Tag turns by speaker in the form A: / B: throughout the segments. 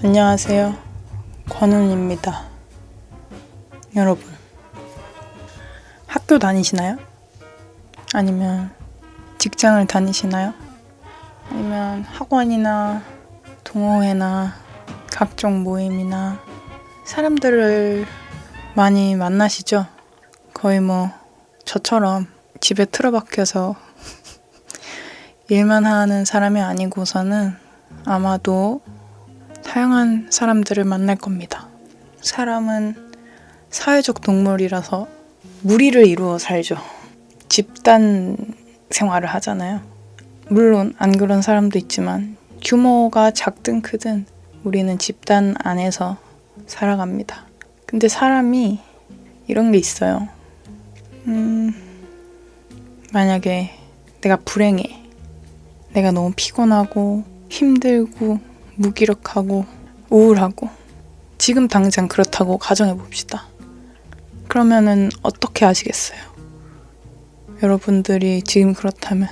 A: 안녕하세요. 권훈입니다. 여러분, 학교 다니시나요? 아니면 직장을 다니시나요? 아니면 학원이나 동호회나 각종 모임이나 사람들을 많이 만나시죠? 거의 저처럼 집에 틀어박혀서 일만 하는 사람이 아니고서는 아마도 다양한 사람들을 만날 겁니다. 사람은 사회적 동물이라서 무리를 이루어 살죠. 집단 생활을 하잖아요. 물론 안 그런 사람도 있지만 규모가 작든 크든 우리는 집단 안에서 살아갑니다. 근데 사람이 이런 게 있어요. 만약에 내가 불행해. 내가 너무 피곤하고 힘들고 무기력하고 우울하고 지금 당장 그렇다고 가정해 봅시다. 그러면은 어떻게 하시겠어요? 여러분들이 지금 그렇다면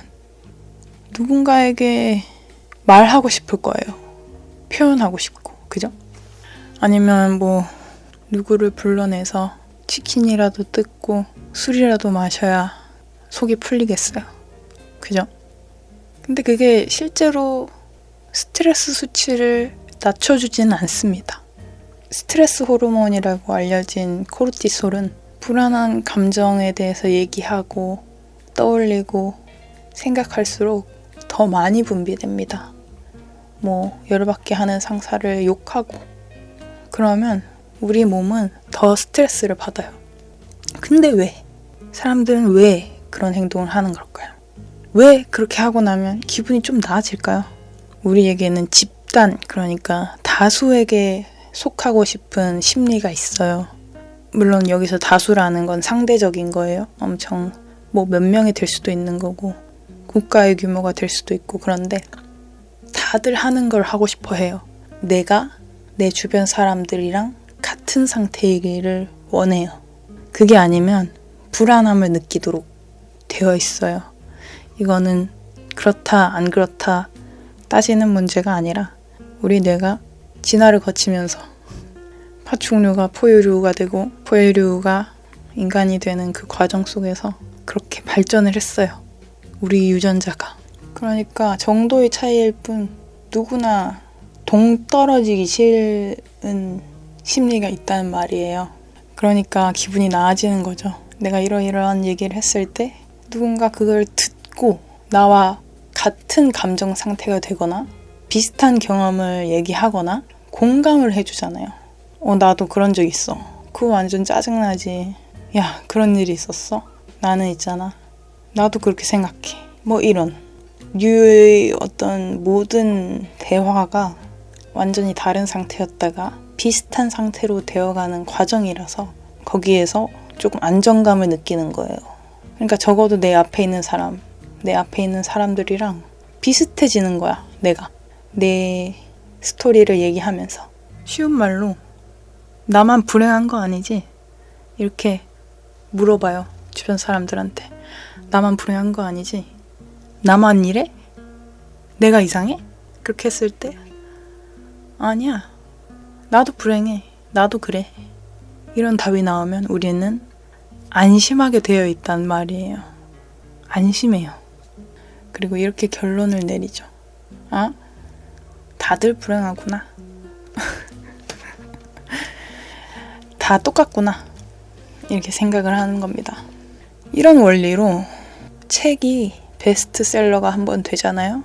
A: 누군가에게 말하고 싶을 거예요. 표현하고 싶고, 그죠? 아니면 누구를 불러내서 치킨이라도 뜯고 술이라도 마셔야 속이 풀리겠어요. 그죠? 근데 그게 실제로 스트레스 수치를 낮춰주지는 않습니다. 스트레스 호르몬이라고 알려진 코르티솔은 불안한 감정에 대해서 얘기하고 떠올리고 생각할수록 더 많이 분비됩니다. 열받게 하는 상사를 욕하고 그러면 우리 몸은 더 스트레스를 받아요. 근데 왜? 사람들은 왜 그런 행동을 하는 걸까요? 왜 그렇게 하고 나면 기분이 좀 나아질까요? 우리에게는 집단, 그러니까 다수에게 속하고 싶은 심리가 있어요. 물론 여기서 다수라는 건 상대적인 거예요. 엄청 몇 명이 될 수도 있는 거고 국가의 규모가 될 수도 있고 그런데 다들 하는 걸 하고 싶어 해요. 내가 내 주변 사람들이랑 같은 상태이기를 원해요. 그게 아니면 불안함을 느끼도록 되어 있어요. 이거는 그렇다 안 그렇다 따지는 문제가 아니라 우리 뇌가 진화를 거치면서 파충류가 포유류가 되고 포유류가 인간이 되는 그 과정 속에서 그렇게 발전을 했어요. 우리 유전자가. 그러니까 정도의 차이일 뿐 누구나 동떨어지기 싫은 심리가 있다는 말이에요. 그러니까 기분이 나아지는 거죠. 내가 이러이러한 얘기를 했을 때 누군가 그걸 듣고 나와 같은 감정 상태가 되거나 비슷한 경험을 얘기하거나 공감을 해주잖아요. 나도 그런 적 있어. 그거 완전 짜증나지. 야, 그런 일이 있었어? 나는 있잖아. 나도 그렇게 생각해. 이런 류의 어떤 모든 대화가 완전히 다른 상태였다가 비슷한 상태로 되어가는 과정이라서 거기에서 조금 안정감을 느끼는 거예요. 그러니까 적어도 내 앞에 있는 사람들이랑 비슷해지는 거야, 내가. 내 스토리를 얘기하면서. 쉬운 말로 나만 불행한 거 아니지? 이렇게 물어봐요, 주변 사람들한테. 나만 불행한 거 아니지? 나만 이래? 내가 이상해? 그렇게 했을 때 아니야, 나도 불행해, 나도 그래. 이런 답이 나오면 우리는 안심하게 되어 있단 말이에요. 안심해요. 그리고 이렇게 결론을 내리죠. 다들 불행하구나. 다 똑같구나. 이렇게 생각을 하는 겁니다. 이런 원리로 책이 베스트셀러가 한번 되잖아요.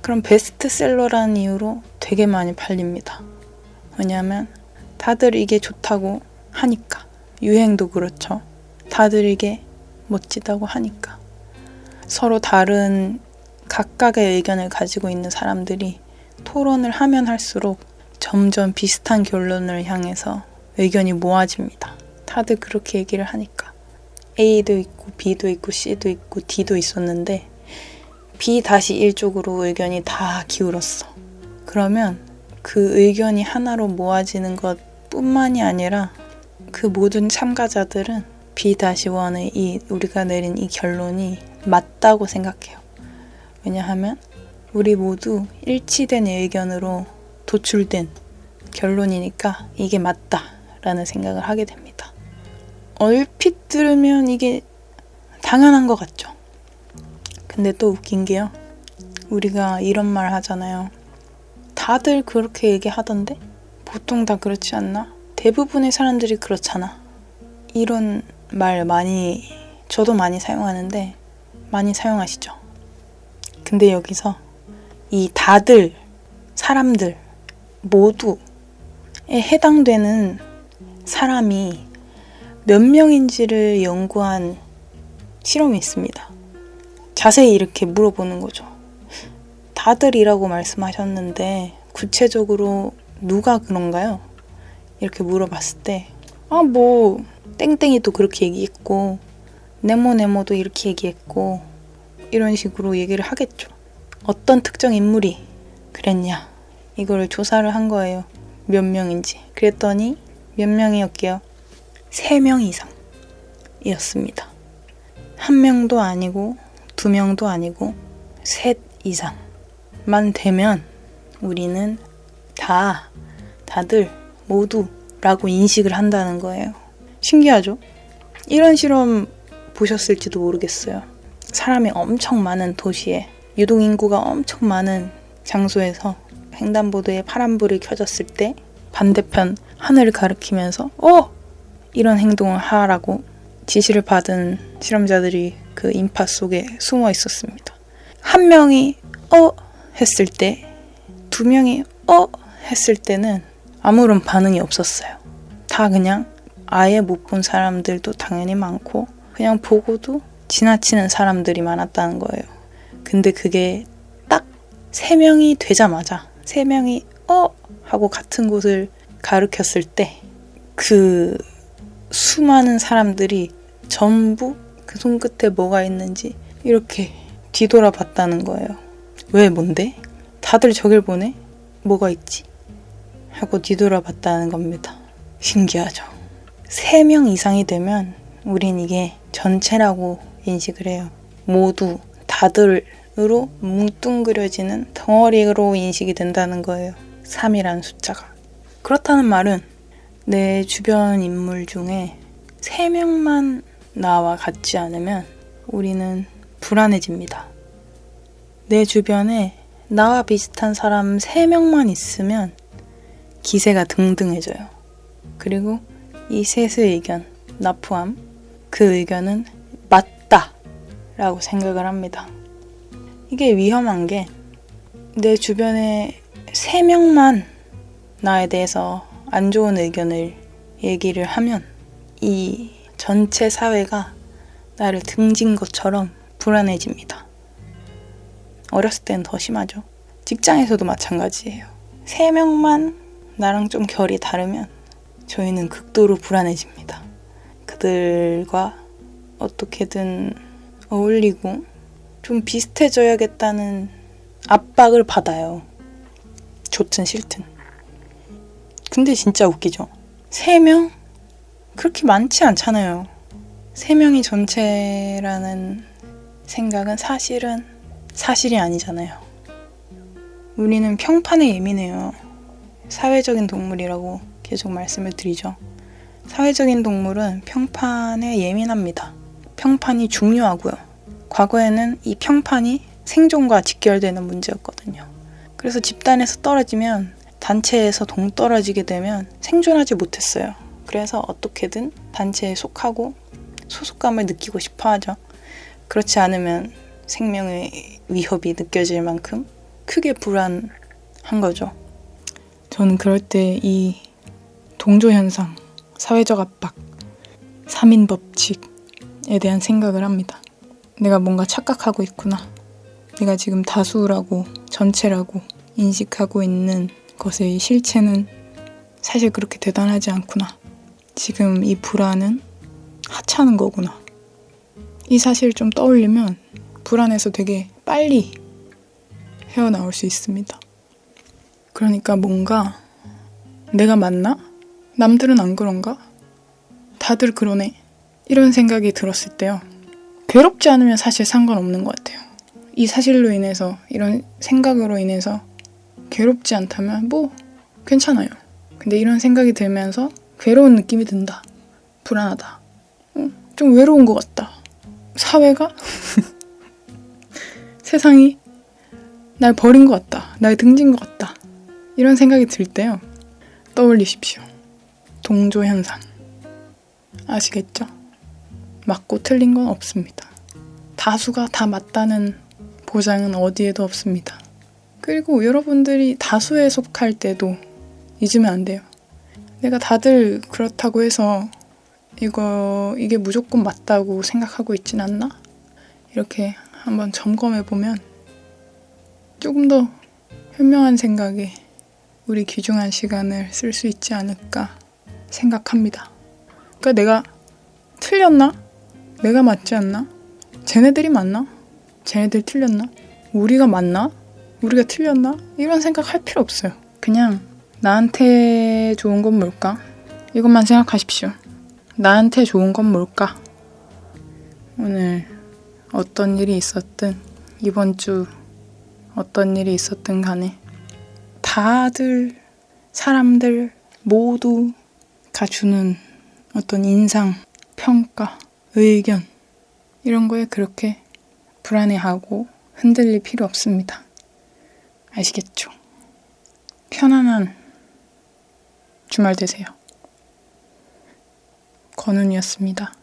A: 그럼 베스트셀러라는 이유로 되게 많이 팔립니다. 왜냐하면 다들 이게 좋다고 하니까. 유행도 그렇죠. 다들 이게 멋지다고 하니까. 서로 다른 각각의 의견을 가지고 있는 사람들이 토론을 하면 할수록 점점 비슷한 결론을 향해서 의견이 모아집니다. 다들 그렇게 얘기를 하니까. A도 있고 B도 있고 C도 있고 D도 있었는데 B-1 쪽으로 의견이 다 기울었어. 그러면 그 의견이 하나로 모아지는 것뿐만이 아니라 그 모든 참가자들은 B-1의 우리가 내린 이 결론이 맞다고 생각해요. 왜냐하면 우리 모두 일치된 의견으로 도출된 결론이니까 이게 맞다라는 생각을 하게 됩니다. 얼핏 들으면 이게 당연한 것 같죠? 근데 또 웃긴 게요. 우리가 이런 말 하잖아요. 다들 그렇게 얘기하던데? 보통 다 그렇지 않나? 대부분의 사람들이 그렇잖아. 이런 말 저도 많이 사용하는데 많이 사용하시죠? 근데 여기서 이 다들, 사람들 모두에 해당되는 사람이 몇 명인지를 연구한 실험이 있습니다. 자세히 이렇게 물어보는 거죠. 다들이라고 말씀하셨는데 구체적으로 누가 그런가요? 이렇게 물어봤을 때 땡땡이도 그렇게 얘기했고 네모도 이렇게 얘기했고 이런 식으로 얘기를 하겠죠. 어떤 특정 인물이 그랬냐 이거를 조사를 한 거예요. 몇 명인지. 그랬더니 몇 명이었게요? 3명 이상이었습니다. 1명도 아니고 2명도 아니고 3 이상만 되면 우리는 다들 모두라고 인식을 한다는 거예요. 신기하죠? 이런 실험 보셨을지도 모르겠어요. 사람이 엄청 많은 도시에 유동인구가 엄청 많은 장소에서 횡단보도에 파란불이 켜졌을 때 반대편 하늘을 가리키면서 이런 행동을 하라고 지시를 받은 실험자들이 그 인파 속에 숨어 있었습니다. 1명이 했을 때 2명이 했을 때는 아무런 반응이 없었어요. 다 그냥 아예 못 본 사람들도 당연히 많고 그냥 보고도 지나치는 사람들이 많았다는 거예요. 근데 그게 딱 3명이 되자마자 3명이 하고 같은 곳을 가리켰을 때 그 수많은 사람들이 전부 그 손끝에 뭐가 있는지 이렇게 뒤돌아봤다는 거예요. 왜 뭔데? 다들 저길 보네? 뭐가 있지? 하고 뒤돌아봤다는 겁니다. 신기하죠? 3명 이상이 되면 우린 이게 전체라고 인식을 해요. 모두, 다들으로 뭉뚱그려지는 덩어리로 인식이 된다는 거예요. 3이라는 숫자가. 그렇다는 말은 내 주변 인물 중에 3명만 나와 같지 않으면 우리는 불안해집니다. 내 주변에 나와 비슷한 사람 3명만 있으면 기세가 등등해져요. 그리고 이 셋의 의견, 나 포함, 그 의견은 맞다 라고 생각을 합니다. 이게 위험한 게 내 주변에 3명만 나에 대해서 안 좋은 의견을 얘기를 하면 이 전체 사회가 나를 등진 것처럼 불안해집니다. 어렸을 땐 더 심하죠. 직장에서도 마찬가지예요. 3명만 나랑 좀 결이 다르면 저희는 극도로 불안해집니다. 그들과 어떻게든 어울리고 좀 비슷해져야겠다는 압박을 받아요. 좋든 싫든. 근데 진짜 웃기죠. 3명? 그렇게 많지 않잖아요. 3명이 전체라는 생각은 사실이 아니잖아요. 우리는 평판에 예민해요. 사회적인 동물이라고 계속 말씀을 드리죠. 사회적인 동물은 평판에 예민합니다. 평판이 중요하고요. 과거에는 이 평판이 생존과 직결되는 문제였거든요. 그래서 집단에서 떨어지면 단체에서 동떨어지게 되면 생존하지 못했어요. 그래서 어떻게든 단체에 속하고 소속감을 느끼고 싶어 하죠. 그렇지 않으면 생명의 위협이 느껴질 만큼 크게 불안한 거죠. 저는 그럴 때 이 동조현상, 사회적 압박, 3인 법칙에 대한 생각을 합니다. 내가 뭔가 착각하고 있구나. 내가 지금 다수라고, 전체라고 인식하고 있는 것의 실체는 사실 그렇게 대단하지 않구나. 지금 이 불안은 하찮은 거구나. 이 사실을 좀 떠올리면 불안해서 되게 빨리 헤어나올 수 있습니다. 그러니까 뭔가 내가 맞나? 남들은 안 그런가? 다들 그러네. 이런 생각이 들었을 때요. 괴롭지 않으면 사실 상관없는 것 같아요. 이 사실로 인해서, 이런 생각으로 인해서 괴롭지 않다면 뭐 괜찮아요. 근데 이런 생각이 들면서 괴로운 느낌이 든다. 불안하다. 좀 외로운 것 같다. 사회가 세상이 날 버린 것 같다. 날 등진 것 같다. 이런 생각이 들 때요. 떠올리십시오. 동조 현상. 아시겠죠? 맞고 틀린 건 없습니다. 다수가 다 맞다는 보장은 어디에도 없습니다. 그리고 여러분들이 다수에 속할 때도 잊으면 안 돼요. 내가 다들 그렇다고 해서 이게 무조건 맞다고 생각하고 있진 않나? 이렇게 한번 점검해보면 조금 더 현명한 생각에 우리 귀중한 시간을 쓸 수 있지 않을까 생각합니다. 그러니까 내가 틀렸나? 내가 맞지 않나? 쟤네들이 맞나? 쟤네들 틀렸나? 우리가 맞나? 우리가 틀렸나? 이런 생각 할 필요 없어요. 그냥 나한테 좋은 건 뭘까? 이것만 생각하십시오. 나한테 좋은 건 뭘까? 오늘 어떤 일이 있었든, 이번 주 어떤 일이 있었든 간에 다들, 사람들 모두가 주는 어떤 인상, 평가, 의견 이런 거에 그렇게 불안해하고 흔들릴 필요 없습니다. 아시겠죠? 편안한 주말 되세요. 권은이었습니다.